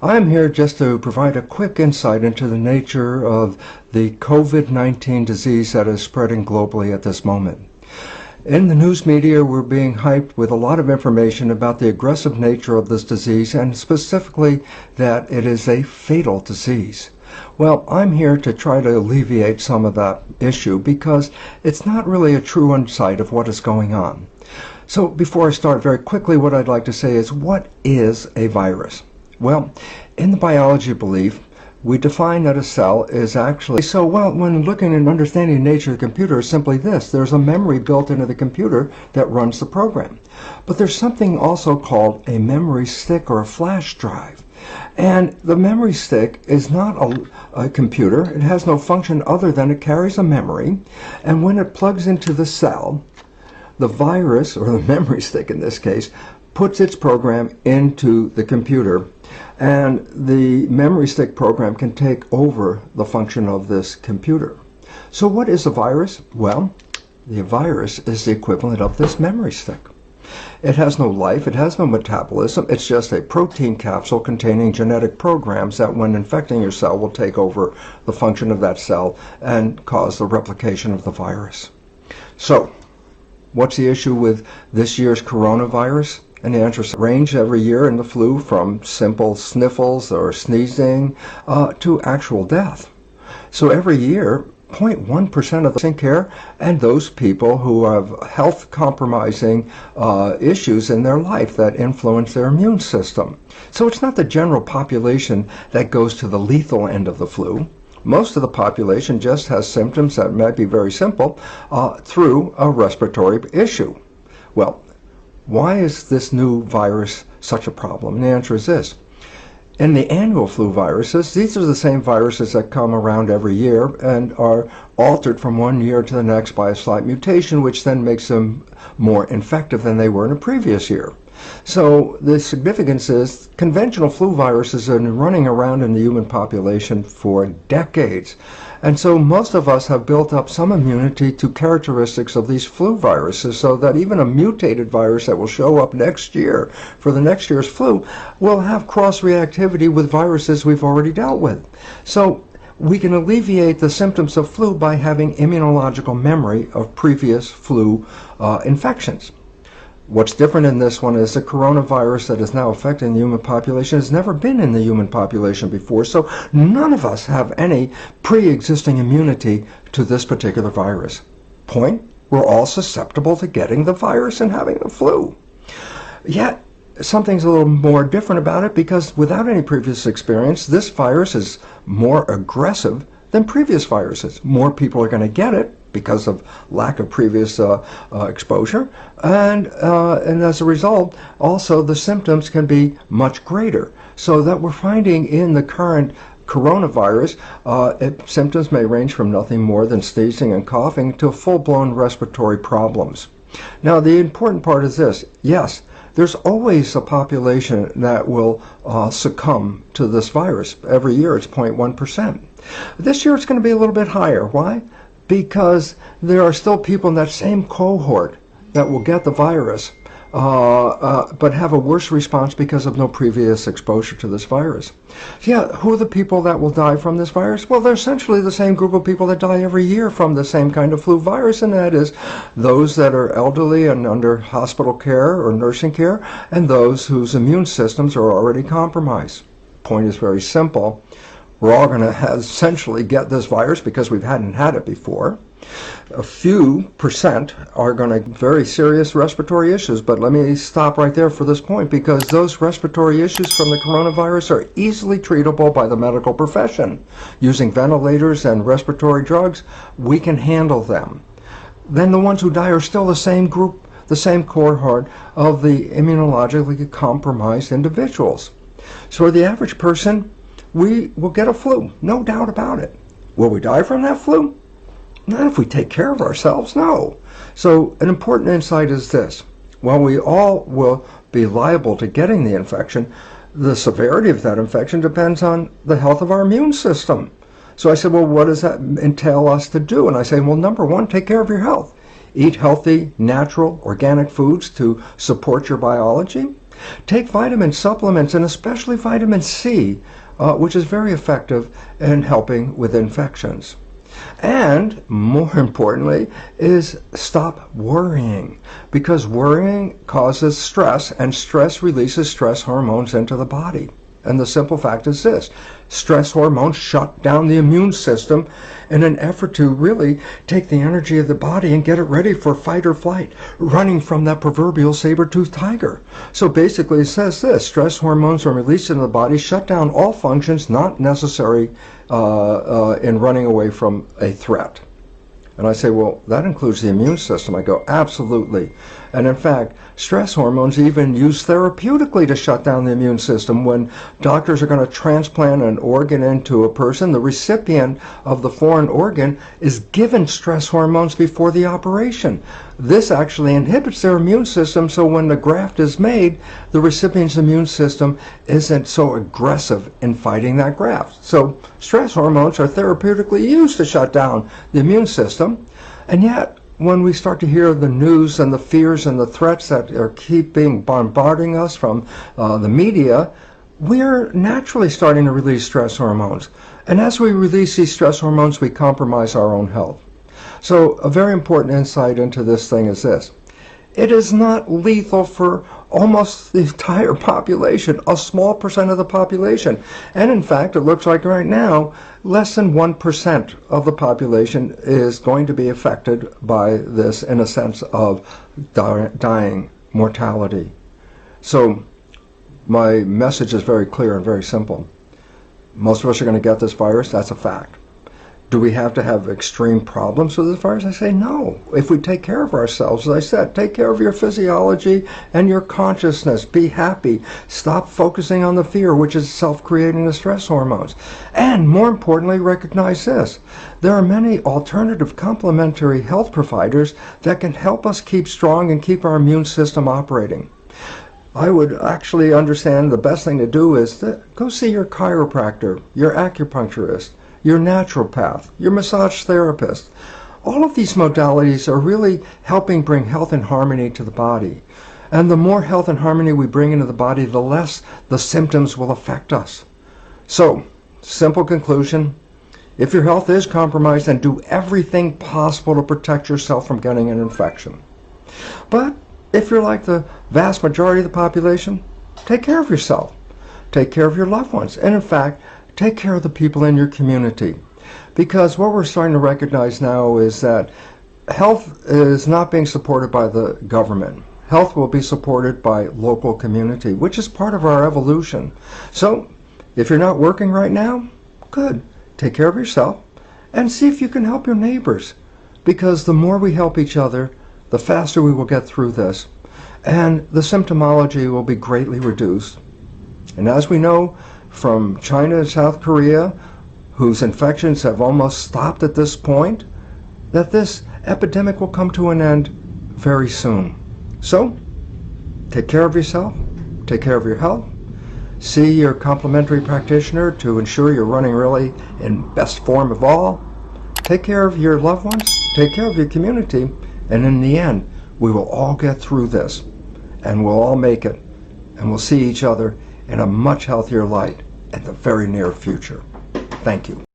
I'm here just to provide a quick insight into the nature of the COVID-19 disease that is spreading globally at this moment. In the news media, we're being hyped with a lot of information about the aggressive nature of this disease and specifically that it is a fatal disease. Well, I'm here to try to alleviate some of that issue because it's not really a true insight of what is going on. So before I start, very quickly, what I'd like to say is, what is a virus? Well, in the biology belief, we define that a cell is actually, when looking and understanding the nature of the computer is simply this: there's a memory built into the computer that runs the program. But there's something also called a memory stick or a flash drive. And the memory stick is not a computer. It has no function other than it carries a memory. And when it plugs into the cell, the virus, or the memory stick in this case, puts its program into the computer, and the memory stick program can take over the function of this computer. So what is a virus? Well, the virus is the equivalent of this memory stick. It has no life, it has no metabolism, it's just a protein capsule containing genetic programs that when infecting your cell will take over the function of that cell and cause the replication of the virus. So, what's the issue with this year's coronavirus? And the answer is range every year in the flu from simple sniffles or sneezing to actual death. So every year, 0.1% of those in care, and those people who have health compromising issues in their life that influence their immune system. So it's not the general population that goes to the lethal end of the flu. Most of the population just has symptoms that might be very simple through a respiratory issue. Well, why is this new virus such a problem? And the answer is this. In the annual flu viruses, these are the same viruses that come around every year and are altered from one year to the next by a slight mutation, which then makes them more infective than they were in a previous year. So the significance is conventional flu viruses have been running around in the human population for decades. And so most of us have built up some immunity to characteristics of these flu viruses, so that even a mutated virus that will show up next year for the next year's flu will have cross-reactivity with viruses we've already dealt with. So we can alleviate the symptoms of flu by having immunological memory of previous flu infections. What's different in this one is the coronavirus that is now affecting the human population has never been in the human population before, so none of us have any pre-existing immunity to this particular virus. Point, we're all susceptible to getting the virus and having the flu. Yet, something's a little more different about it because without any previous experience, this virus is more aggressive than previous viruses. More people are going to get it because of lack of previous exposure, and as a result, also the symptoms can be much greater. So that we're finding in the current coronavirus, symptoms may range from nothing more than sneezing and coughing to full-blown respiratory problems. Now, the important part is this: yes, there's always a population that will succumb to this virus. Every year it's 0.1%. This year it's going to be a little bit higher. Why? Because there are still people in that same cohort that will get the virus, but have a worse response because of no previous exposure to this virus. So yeah, who are the people that will die from this virus? Well, they're essentially the same group of people that die every year from the same kind of flu virus, and that is those that are elderly and under hospital care or nursing care, and those whose immune systems are already compromised. Point is very simple. We're all going to essentially get this virus because we hadn't had it before. A few percent are going to have very serious respiratory issues, but let me stop right there for this point, because those respiratory issues from the coronavirus are easily treatable by the medical profession. Using ventilators and respiratory drugs, we can handle them. Then the ones who die are still the same group, the same cohort of the immunologically compromised individuals. So for the average person, we will get a flu, no doubt about it. Will we die from that flu? Not if we take care of ourselves, no. So an important insight is this: while we all will be liable to getting the infection, the severity of that infection depends on the health of our immune system. So I said, well, what does that entail us to do? And I say, well, number one, take care of your health. Eat healthy, natural, organic foods to support your biology. Take vitamin supplements, and especially vitamin C, which is very effective in helping with infections. And more importantly is stop worrying, because worrying causes stress, and stress releases stress hormones into the body. And the simple fact is this: stress hormones shut down the immune system in an effort to really take the energy of the body and get it ready for fight or flight, running from that proverbial saber-toothed tiger. So basically it says this: stress hormones are released into the body, shut down all functions not necessary in running away from a threat. And I say, well, that includes the immune system. I go, absolutely. And in fact, stress hormones even used therapeutically to shut down the immune system. When doctors are going to transplant an organ into a person, the recipient of the foreign organ is given stress hormones before the operation. This actually inhibits their immune system, so when the graft is made, the recipient's immune system isn't so aggressive in fighting that graft. So stress hormones are therapeutically used to shut down the immune system. And yet, when we start to hear the news and the fears and the threats that are keeping bombarding us from the media, we're naturally starting to release stress hormones. And as we release these stress hormones, we compromise our own health. So a very important insight into this thing is this: it is not lethal for almost the entire population, a small percent of the population. And in fact, it looks like right now, less than 1% of the population is going to be affected by this in a sense of dying, mortality. So my message is very clear and very simple. Most of us are going to get this virus, that's a fact. Do we have to have extreme problems with this virus? I say no. If we take care of ourselves, as I said, take care of your physiology and your consciousness. Be happy. Stop focusing on the fear, which is self-creating the stress hormones. And more importantly, recognize this: there are many alternative complementary health providers that can help us keep strong and keep our immune system operating. I would actually understand the best thing to do is to go see your chiropractor, your acupuncturist, your naturopath, your massage therapist. All of these modalities are really helping bring health and harmony to the body. And the more health and harmony we bring into the body, the less the symptoms will affect us. So, simple conclusion: if your health is compromised, then do everything possible to protect yourself from getting an infection. But if you're like the vast majority of the population, take care of yourself. Take care of your loved ones. And in fact, take care of the people in your community. Because what we're starting to recognize now is that health is not being supported by the government. Health will be supported by local community, which is part of our evolution. So if you're not working right now, good. Take care of yourself and see if you can help your neighbors. Because the more we help each other, the faster we will get through this. And the symptomology will be greatly reduced. And as we know, from China and South Korea, whose infections have almost stopped at this point, that this epidemic will come to an end very soon. So, take care of yourself, take care of your health, see your complementary practitioner to ensure you're running really in best form of all, take care of your loved ones, take care of your community, and in the end, we will all get through this, and we'll all make it, and we'll see each other in a much healthier light in the very near future. Thank you.